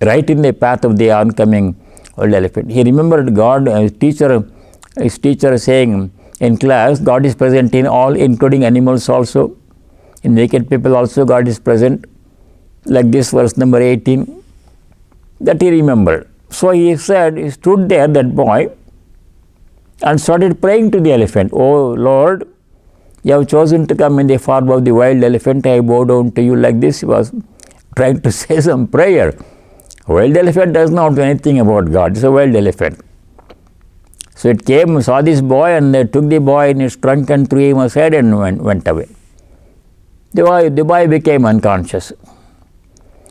right in the path of the oncoming wild elephant. He remembered God, his teacher saying in class, God is present in all, including animals also. In naked people also God is present. Like this verse number 18, that he remembered. So he said, he stood there, that boy, and started praying to the elephant. "Oh Lord, you have chosen to come in the form of the wild elephant. I bow down to you." Like this, he was trying to say some prayer. Wild elephant does not know anything about God. It's a wild elephant. So it came, saw this boy, and they took the boy in its trunk and threw him aside and went away. The boy became unconscious.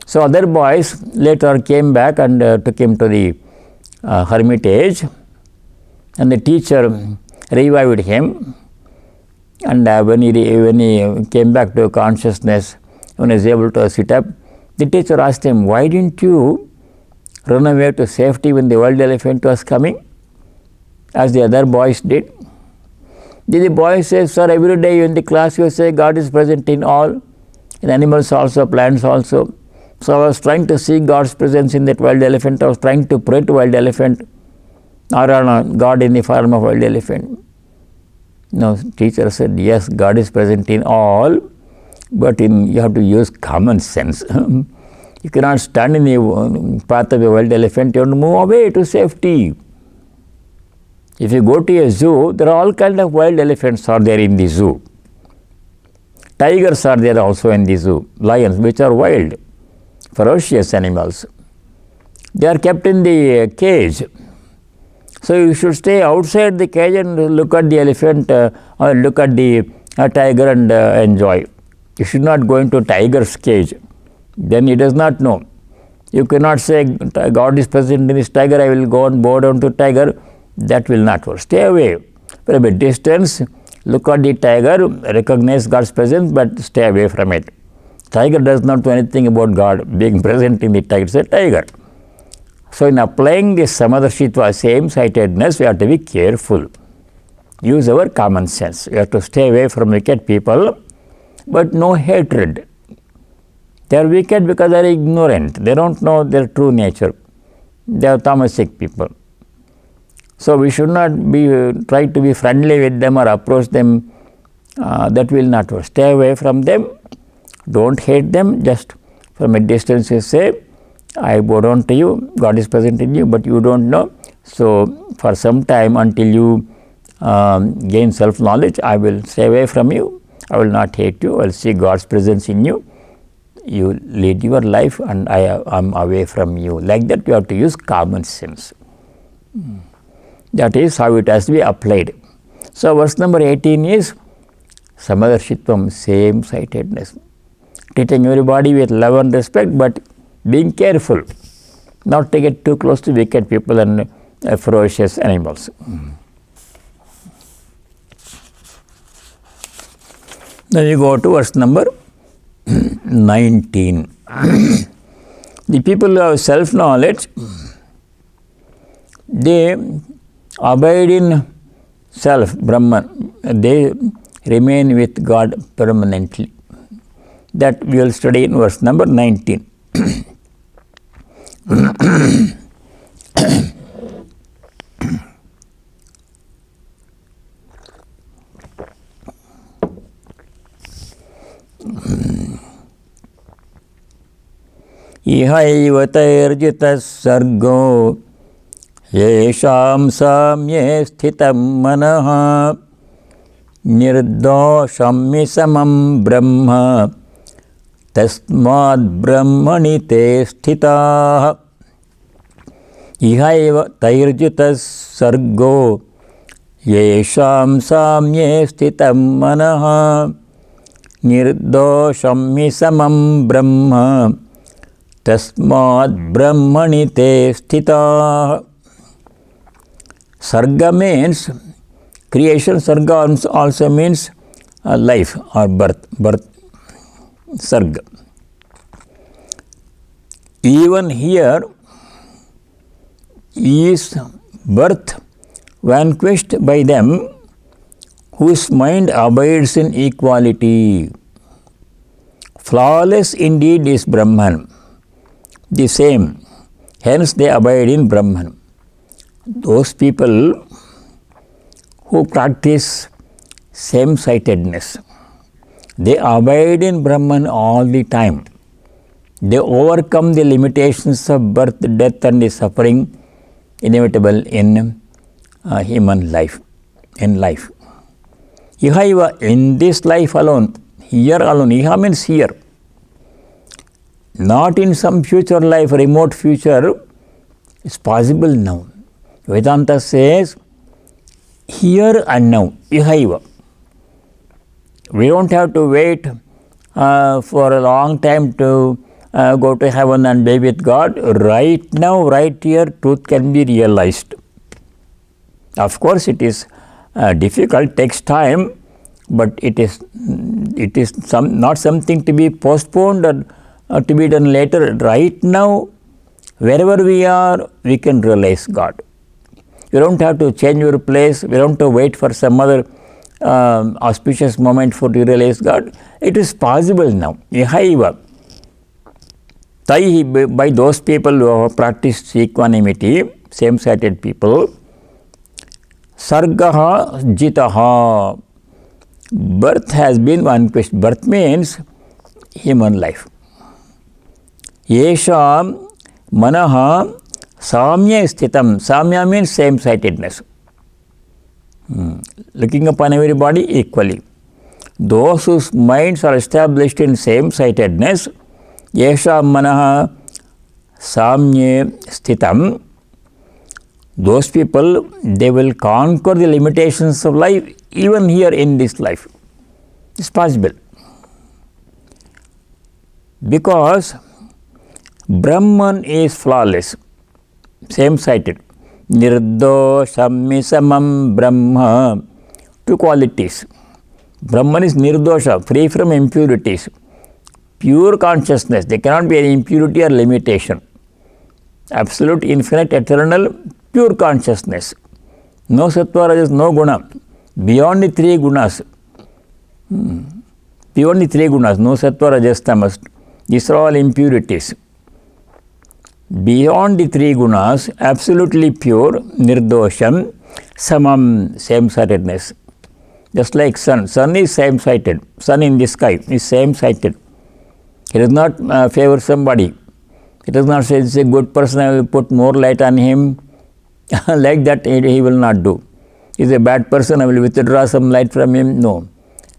So other boys later came back and took him to the hermitage, and the teacher revived him. And when he came back to consciousness, when he was able to sit up, the teacher asked him, "Why didn't you run away to safety when the wild elephant was coming, as the other boys did?" The boy says, "Sir, every day in the class you say God is present in all, in animals also, plants also. So I was trying to see God's presence in that wild elephant. I was trying to pray to wild elephant, or God in the form of wild elephant." No, teacher said, "Yes, God is present in all, but you have to use common sense." You cannot stand in the path of a wild elephant. You have to move away to safety. If you go to a zoo, there are all kinds of wild elephants are there in the zoo. Tigers are there also in the zoo. Lions, which are wild, ferocious animals. They are kept in the cage. So you should stay outside the cage and look at the elephant or look at the tiger and enjoy. You should not go into tiger's cage. Then he does not know. You cannot say, "God is present in this tiger, I will go and bow down to tiger." That will not work. Stay away from a distance. Look at the tiger, recognize God's presence, but stay away from it. Tiger does not know anything about God being present in the tiger. It's a tiger. So in applying this Samadarshitva, same-sightedness, we have to be careful. Use our common sense. We have to stay away from wicked people, but no hatred. They are wicked because they are ignorant. They don't know their true nature. They are tamasic people. So we should not try to be friendly with them or approach them. That will not work. Stay away from them. Don't hate them. Just from a distance you say, "I bow down to you. God is present in you, but you don't know. So for some time, until you gain self-knowledge, I will stay away from you. I will not hate you. I will see God's presence in you. You lead your life and I am away from you." Like that, you have to use common sense. That is how it has to be applied. So verse number 18 is Samadarshitvam, same-sightedness. Treating everybody with love and respect, but being careful not to get too close to wicked people and ferocious animals. Then you go to verse number 19. The people who have self-knowledge, they abide in self, Brahman. They remain with God permanently. That we will study in verse number 19. Ihaiva tairjita sargo yesham samye sthitam manaha nirdosham samam brahma tasmad brahmani te sthitaha. इह एव तैर्जितः सर्गो येषां साम्ये स्थितं मनः निर्दोषं हि समं ब्रह्म तस्मात् ब्रह्मणि ते स्थिताः. Sarga means creation. Sarga also means life or birth. Sarga. Even here is birth vanquished by them whose mind abides in equality. Flawless indeed is Brahman, the same. Hence they abide in Brahman. Those people who practice same-sightedness, they abide in Brahman all the time. They overcome the limitations of birth, death and the suffering inevitable in human life, in life. Iha, in this life alone, here alone, iha means here. Not in some future life, remote future, it's possible now. Vedanta says, here and now, ihaiva. We don't have to wait for a long time to go to heaven and be with God. Right now, right here, truth can be realized. Of course, it is difficult, takes time, but it is not something to be postponed or to be done later. Right now, wherever we are, we can realize God. You don't have to change your place. We don't have to wait for some other auspicious moment for to realize God. It is possible now. Ihaiva. Taihi, by those people who have practiced equanimity, same-sighted people, sargaha jitaha. Birth has been vanquished. Birth means human life. Yesham manaha samya sthitam. Samya means same-sightedness. Looking upon everybody equally. Those whose minds are established in same-sightedness, yesham manaha samya sthitam, those people, they will conquer the limitations of life even here in this life. It's possible. Because Brahman is flawless, same-sighted. Nirdosham samam Brahma. Two qualities. Brahman is nirdosha, free from impurities. Pure consciousness. There cannot be any impurity or limitation. Absolute, infinite, eternal, pure consciousness. No sattva, rajas, no guna. Beyond the three gunas. Beyond the three gunas, no sattva, rajas, tamas. These are all impurities. Beyond the three gunas, absolutely pure, nirdosham, samam, same-sightedness. Just like sun. Sun is same-sighted. Sun in the sky is same-sighted. He does not favor somebody. He does not say, this is a good person, I will put more light on him. Like that he will not do. He is a bad person, I will withdraw some light from him. No.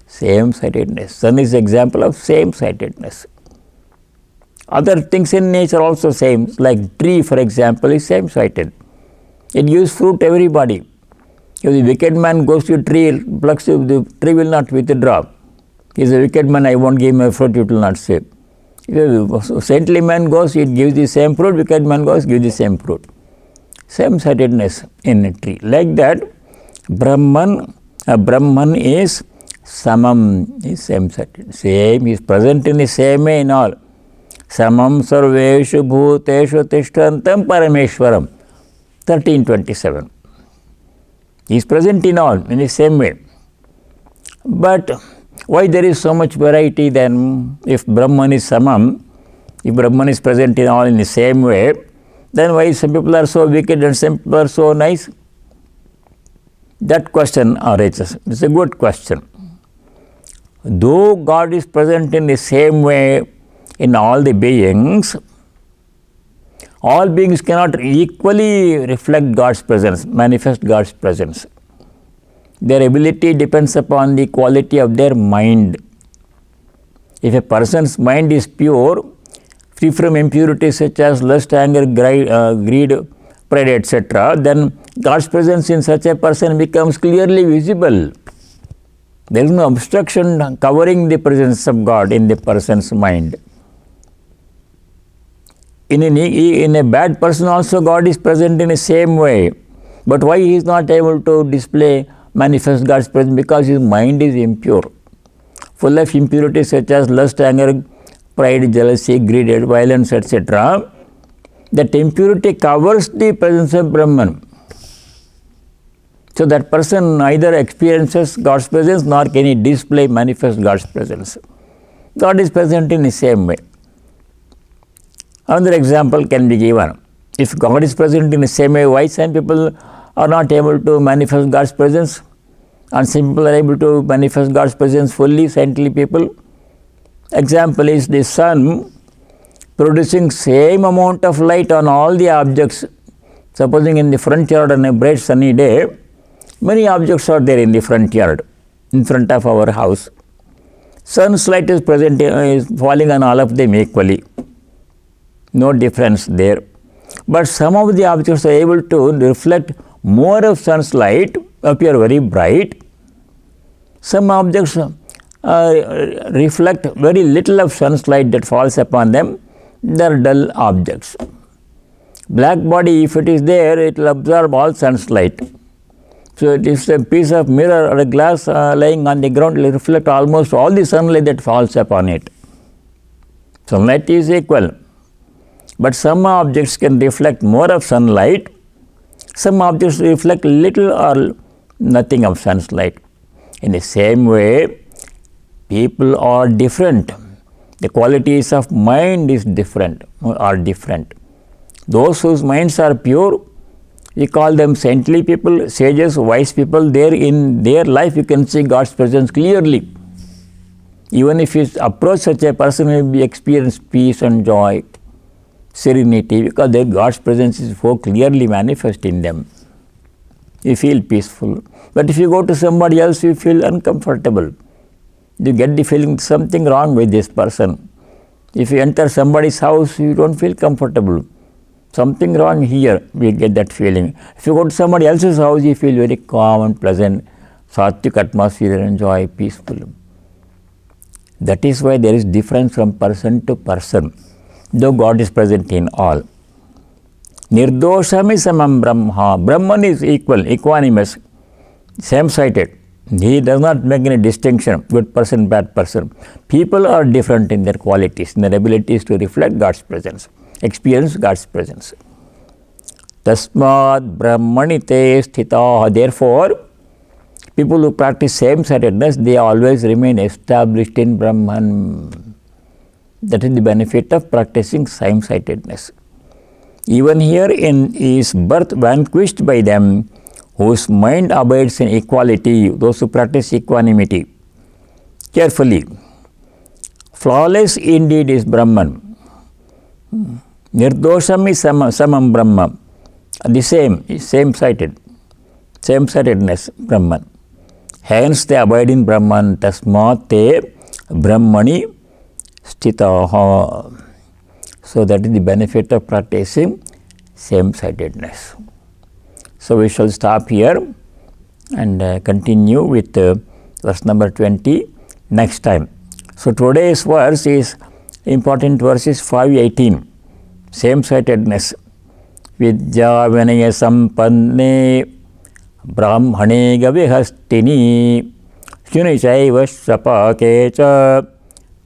Same-sightedness. Sun is example of same-sightedness. Other things in nature also same. Like tree, for example, is same-sighted. It gives fruit to everybody. If the wicked man goes to a tree, plucks the tree will not withdraw. He is a wicked man, I won't give him a fruit, it will not say. If a saintly man goes, it gives the same fruit, wicked man goes, gives the same fruit. Same-sightedness in a tree. Like that, Brahman is samam, is same-sighted. Same, he is present in the same way in all. Samam sarveshu bhuteshu tishtantam parameshwaram. 1327. He is present in all, in the same way. But why there is so much variety then? If Brahman is samam, if Brahman is present in all in the same way, then why some people are so wicked and some people are so nice? That question arises. It's a good question. Though God is present in the same way in all the beings, all beings cannot equally reflect God's presence, manifest God's presence. Their ability depends upon the quality of their mind. If a person's mind is pure, free from impurities such as lust, anger, greed, pride, etc., then God's presence in such a person becomes clearly visible. There is no obstruction covering the presence of God in the person's mind. In a bad person also God is present in the same way. But why he is not able to manifest God's presence? Because his mind is impure, full of impurities such as lust, anger, pride, jealousy, greed, violence, etc. That impurity covers the presence of Brahman. So that person neither experiences God's presence nor can he manifest God's presence. God is present in the same way. Another example can be given. If God is present in the same way, why some people are not able to manifest God's presence and some people are able to manifest God's presence fully, saintly people? Example is the sun producing same amount of light on all the objects. Supposing in the front yard on a bright sunny day, many objects are there in the front yard, in front of our house. Sun's light is falling on all of them equally. No difference there. But some of the objects are able to reflect more of sun's light, appear very bright. Some objects reflect very little of sun's light that falls upon them. They are dull objects. Black body, if it is there, it will absorb all sun's light. So it is a piece of mirror or a glass lying on the ground, will reflect almost all the sunlight that falls upon it. Sunlight is equal. But some objects can reflect more of sunlight. Some objects reflect little or nothing of sun's light. In the same way, people are different. The qualities of mind are different. Those whose minds are pure, we call them saintly people, sages, wise people. There in their life you can see God's presence clearly. Even if you approach such a person, you will experience peace and joy, serenity, because their God's presence is so clearly manifest in them. You feel peaceful. But if you go to somebody else, you feel uncomfortable. You get the feeling something wrong with this person. If you enter somebody's house, you don't feel comfortable. Something wrong here, we get that feeling. If you go to somebody else's house, you feel very calm and pleasant, sattvic atmosphere and joy, peaceful. That is why there is difference from person to person, though God is present in all. Nirdoshami samam brahma. Brahman is equal, equanimous, same-sighted. He does not make any distinction, good person, bad person. People are different in their qualities, in their abilities to reflect God's presence, experience God's presence. Tasmad brahmani te sthitaha. Therefore, people who practice same-sightedness, they always remain established in Brahman. That is the benefit of practicing same-sightedness. Even here is birth vanquished by them whose mind abides in equality, those who practice equanimity carefully. Flawless indeed is Brahman. Nirdosham is samam Brahma. The same-sightedness, Brahman. Hence they abide in Brahman. Tasmat te brahmani sthitaha. So that is the benefit of practicing same-sightedness. So we shall stop here and continue with verse number 20 next time. So today's verse is important verse is 5:18. Same-sightedness. Vidya vinaya sampanne brahmane gavihastini shunichaiva sapakecha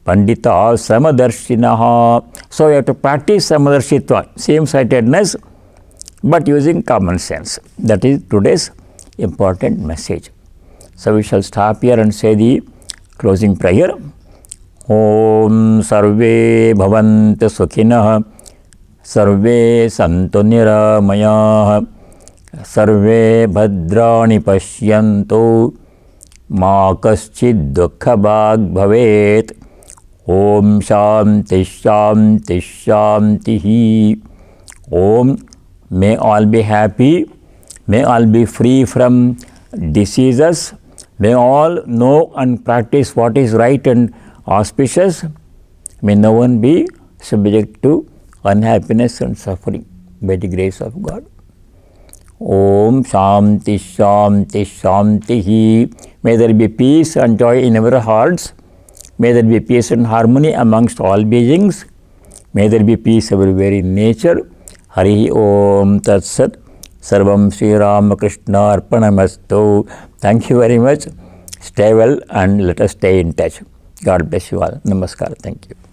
pandita samadarshinaha. So you have to practice samadarshitva, same-sightedness, but using common sense. That is today's important message. So we shall stop here and say the closing prayer. Om sarve bhavantu sukhinah, sarve santu niramayah, sarve bhadrani pashyantu, ma kaschid dukkha bhag bhavet. Om shanti shanti shanti. Om. May all be happy, may all be free from diseases, may all know and practice what is right and auspicious, may no one be subject to unhappiness and suffering by the grace of God. Om Shanti Shanti Shanti. May there be peace and joy in our hearts. May there be peace and harmony amongst all beings. May there be peace everywhere in nature. Hari Om Tat Sat. Sarvam Sri Ramakrishna Arpanamastu. Thank you very much. Stay well and let us stay in touch. God bless you all. Namaskar. Thank you.